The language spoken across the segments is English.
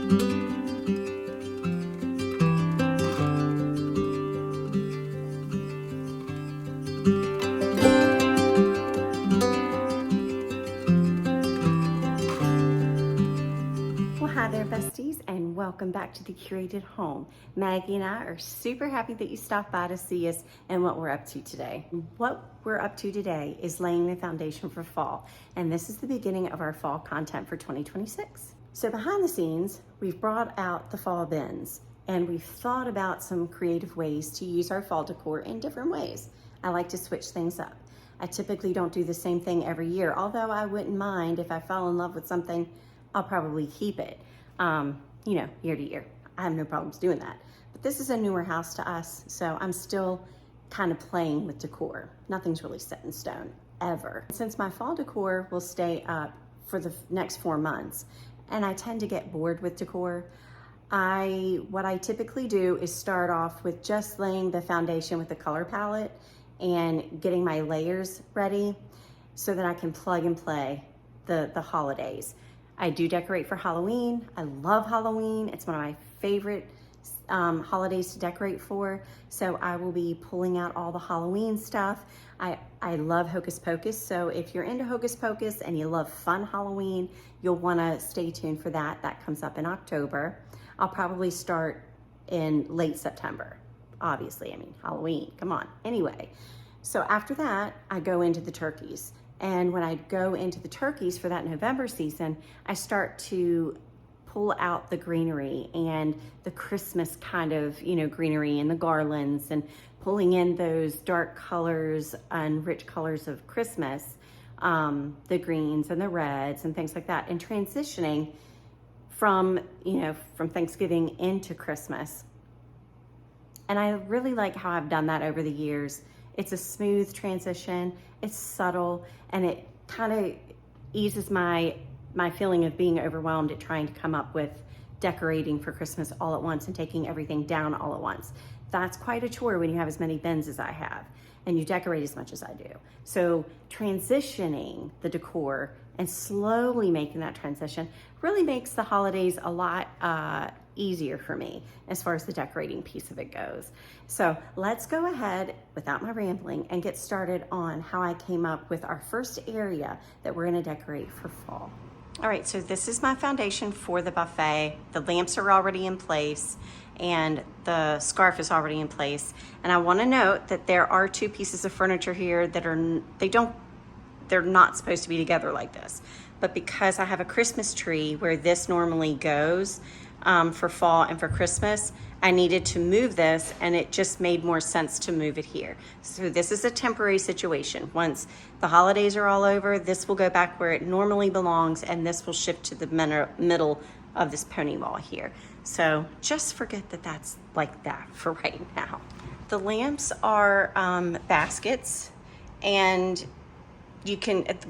Hi there, besties, and welcome back to the Curated Home. Maggie and I are super happy that you stopped by to see us and what we're up to today. What we're up to today is laying the foundation for fall, and this is the beginning of our fall content for 2026. So behind the scenes, we've brought out the fall bins, and we've thought about some creative ways to use our fall decor in different ways. I like to switch things up. I typically don't do the same thing every year, although I wouldn't mind if I fell in love with something, I'll probably keep it. Year to year. I have no problems doing that. But this is a newer house to us, so I'm still kind of playing with decor. Nothing's really set in stone, ever. Since my fall decor will stay up for the next 4 months, and I tend to get bored with decor, what I typically do is start off with just laying the foundation with the color palette and getting my layers ready so that I can plug and play the holidays. I do decorate for Halloween. I love Halloween. It's one of my favorite holidays to decorate for. So I will be pulling out all the Halloween stuff. I love Hocus Pocus. So if you're into Hocus Pocus and you love fun Halloween, you'll wanna stay tuned for that. That comes up in October. I'll probably start in late September. Obviously, I mean, Halloween, come on. Anyway, so after that, I go into the turkeys. And when I go into the turkeys for that November season, I start to pull out the greenery and the Christmas kind of, greenery and the garlands and pulling in those dark colors and rich colors of Christmas, the greens and the reds and things like that, and transitioning from Thanksgiving into Christmas. And I really like how I've done that over the years. It's a smooth transition, it's subtle, and it kind of eases my feeling of being overwhelmed at trying to come up with decorating for Christmas all at once and taking everything down all at once. That's quite a chore when you have as many bins as I have, and you decorate as much as I do. So transitioning the decor and slowly making that transition really makes the holidays a lot easier for me as far as the decorating piece of it goes. So let's go ahead, without my rambling, and get started on how I came up with our first area that we're gonna decorate for fall. All right, so this is my foundation for the buffet. The lamps are already in place and the scarf is already in place. And I wanna note that there are 2 pieces of furniture here that they're not supposed to be together like this. But because I have a Christmas tree where this normally goes, for fall and for Christmas, I needed to move this, and it just made more sense to move it here. So this is a temporary situation. Once the holidays are all over, this will go back where it normally belongs, and this will shift to the middle of this pony wall here. So just forget that that's like that for right now. The lamps are baskets, and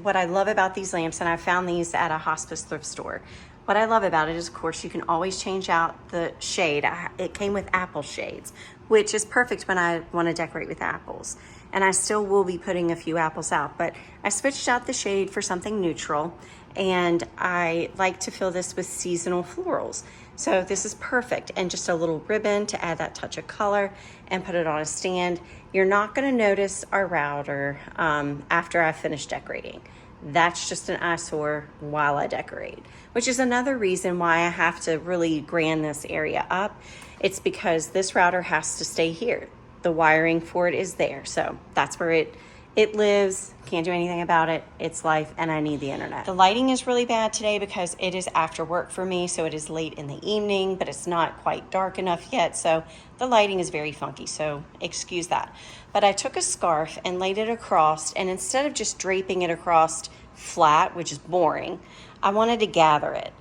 what I love about these lamps, and I found these at a hospice thrift store, what I love about it is, of course, you can always change out the shade. It came with apple shades, which is perfect when I want to decorate with apples. And I still will be putting a few apples out, but I switched out the shade for something neutral, and I like to fill this with seasonal florals. So this is perfect, and just a little ribbon to add that touch of color and put it on a stand. You're not gonna notice our router after I finish decorating. That's just an eyesore while I decorate, which is another reason why I have to really grand this area up. It's because this router has to stay here. The wiring for it is there. So that's where it lives. Can't do anything about it. It's life, and I need the internet. The lighting is really bad today because it is after work for me. So it is late in the evening, but it's not quite dark enough yet. So the lighting is very funky. So excuse that. But I took a scarf and laid it across, and instead of just draping it across flat, which is boring, I wanted to gather it.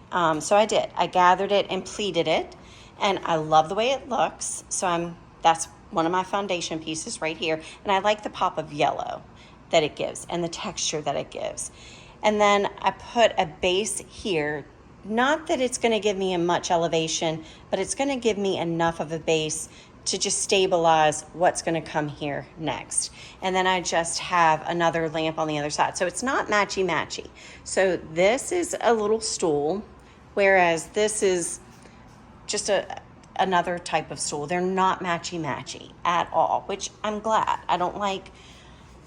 So I did. I gathered it and pleated it, and I love the way it looks. So that's one of my foundation pieces right here, and I like the pop of yellow that it gives and the texture that it gives. And then I put a base here. Not that it's going to give me a much elevation, but it's going to give me enough of a base to just stabilize what's going to come here next. And then I just have another lamp on the other side. So it's not matchy-matchy. So this is a little stool, whereas this is just another type of stool. They're not matchy-matchy at all, which I'm glad. I don't like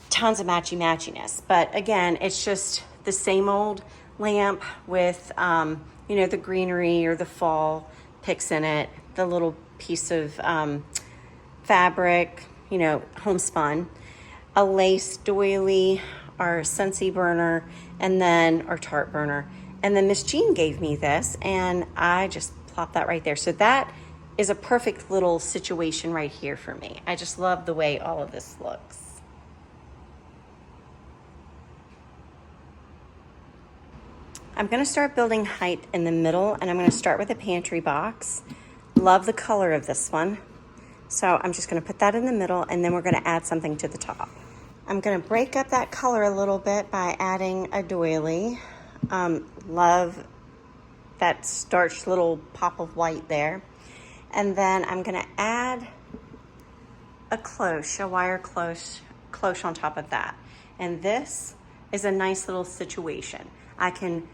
tons of matchy-matchiness. But again, it's just the same old lamp with, you know, the greenery or the fall picks in it, the little piece of fabric, you know, homespun, a lace doily, our Scentsy burner, and then our tart burner. And then Miss Jean gave me this, and I just plopped that right there. So that is a perfect little situation right here for me. I just love the way all of this looks. I'm gonna start building height in the middle, and I'm gonna start with a pantry box. Love the color of this one. So I'm just gonna put that in the middle, and then we're gonna add something to the top. I'm gonna break up that color a little bit by adding a doily. Love that starched little pop of white there. And then I'm gonna add a cloche, a wire cloche on top of that. And this is a nice little situation. I can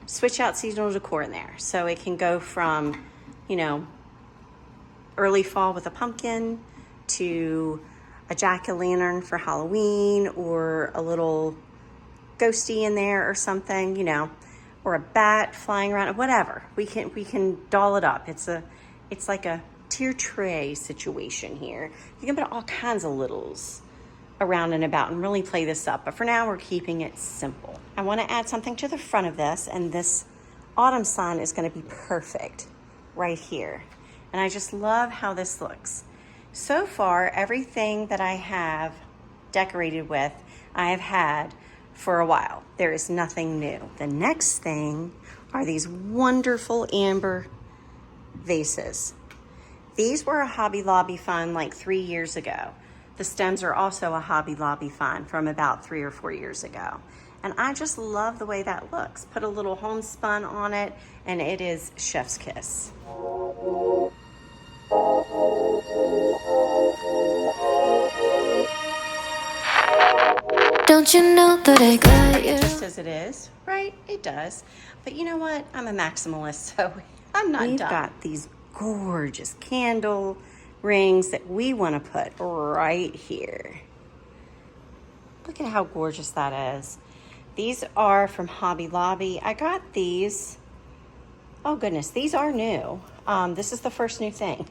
switch out seasonal decor in there. So it can go from, you know, early fall with a pumpkin to a jack-o'-lantern for Halloween, or a little ghosty in there or something, you know, or a bat flying around, whatever. We can doll it up. It's like a tier tray situation here. You can put all kinds of littles around and about and really play this up. But for now, we're keeping it simple. I want to add something to the front of this, and this autumn sun is going to be perfect right here. And I just love how this looks. So far, everything that I have decorated with, I have had for a while. There is nothing new. The next thing are these wonderful amber vases. These were a Hobby Lobby find like 3 years ago. The stems are also a Hobby Lobby find from about 3 or 4 years ago. And I just love the way that looks. Put a little homespun on it, and it is chef's kiss. Don't you know that I got you? Just as it is, right? It does. But you know what? I'm a maximalist, so I'm not done. We've got these gorgeous candle rings that we want to put right here. Look at how gorgeous that is. These are from Hobby Lobby. I got these. Oh goodness, these are new. This is the first new thing.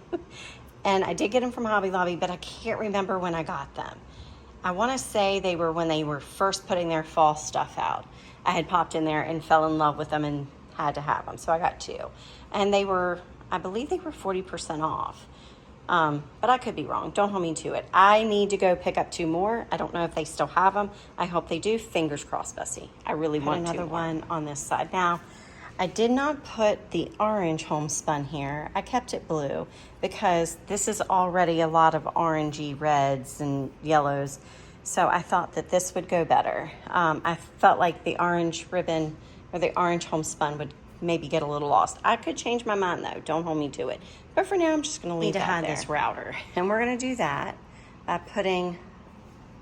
And I did get them from Hobby Lobby, but I can't remember when I got them. I want to say they were when they were first putting their fall stuff out. I had popped in there and fell in love with them and had to have them. So I got two. And they were, I believe they were 40% off. But I could be wrong. Don't hold me to it. I need to go pick up two more. I don't know if they still have them. I hope they do. Fingers crossed, Bessie. I really want another one on this side. Now, I did not put the orange homespun here. I kept it blue because this is already a lot of orangey reds and yellows. So I thought that this would go better. I felt like the orange ribbon or the orange homespun would maybe get a little lost. I could change my mind though. Don't hold me to it. But for now, I'm just going to leave behind this router. And we're going to do that by putting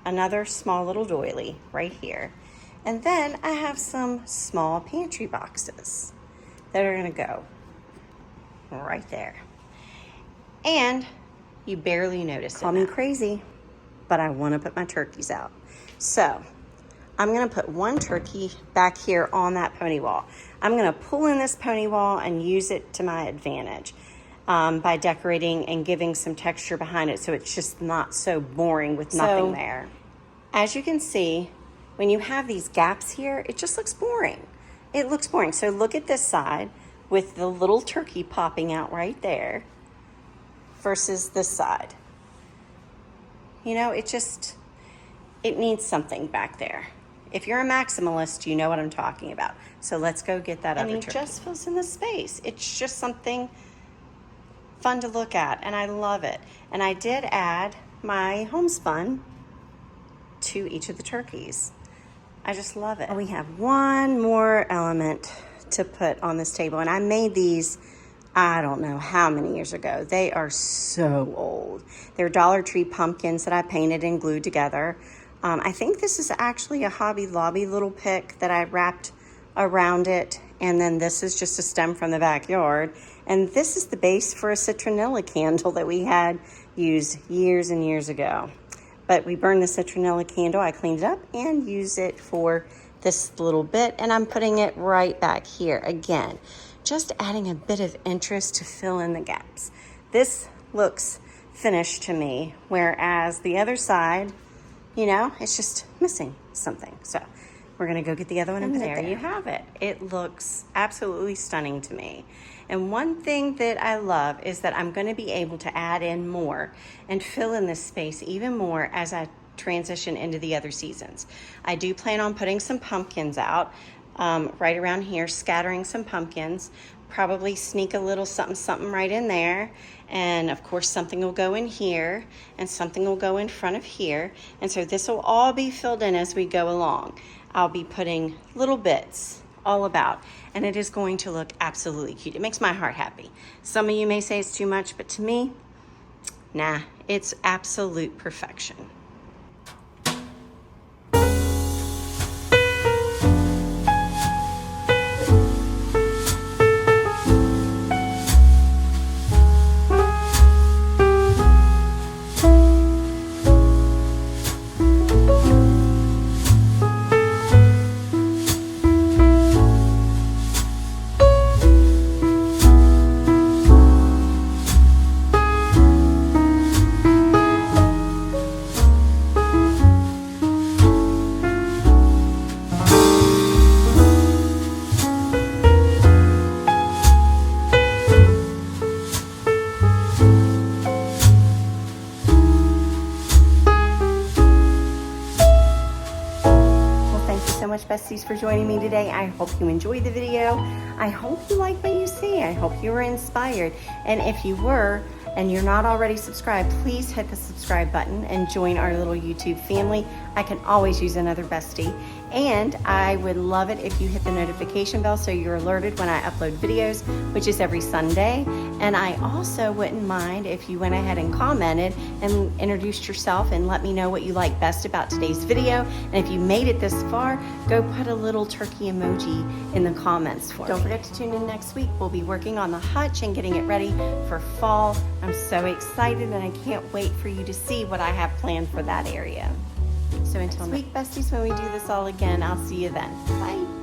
another small little doily right here. And then I have some small pantry boxes that are going to go right there. And you barely notice it. Call me crazy, but I want to put my turkeys out. So I'm going to put one turkey back here on that pony wall. I'm going to pull in this pony wall and use it to my advantage by decorating and giving some texture behind it so it's just not so boring with nothing there. As you can see, when you have these gaps here, it just looks boring. It looks boring. So look at this side with the little turkey popping out right there versus this side. You know, it needs something back there. If you're a maximalist, you know what I'm talking about. So let's go get that other turkey. And it just fills in the space. It's just something fun to look at, and I love it. And I did add my homespun to each of the turkeys. I just love it. We have one more element to put on this table, and I made these, I don't know how many years ago. They are so old. They're Dollar Tree pumpkins that I painted and glued together. I think this is actually a Hobby Lobby little pick that I wrapped around it And then this is just a stem from the backyard. And this is the base for a citronella candle that we had used years and years ago. But we burned the citronella candle. I cleaned it up and used it for this little bit. And I'm putting it right back here. Again, just adding a bit of interest to fill in the gaps. This looks finished to me, whereas the other side, you know, it's just missing something. So we're gonna go get the other one and there you have it. It looks absolutely stunning to me. And one thing that I love is that I'm gonna be able to add in more and fill in this space even more as I transition into the other seasons. I do plan on putting some pumpkins out right around here, scattering some pumpkins, probably sneak a little something right in there. And of course, something will go in here and something will go in front of here. And so this will all be filled in as we go along. I'll be putting little bits all about, and it is going to look absolutely cute. It makes my heart happy. Some of you may say it's too much, but to me, nah, it's absolute perfection. Besties, for joining me today. I hope you enjoyed the video. I hope you like what you see. I hope you were inspired. And if you were, and you're not already subscribed, please hit the subscribe button and join our little YouTube family. I can always use another bestie. And I would love it if you hit the notification bell so you're alerted when I upload videos, which is every Sunday. And I also wouldn't mind if you went ahead and commented and introduced yourself and let me know what you like best about today's video. And if you made it this far, go put a little turkey emoji in the comments for me. Don't forget to tune in next week. We'll be working on the hutch and getting it ready for fall. I'm so excited and I can't wait for you to see what I have planned for that area. So until next week, besties, when we do this all again, I'll see you then. Bye.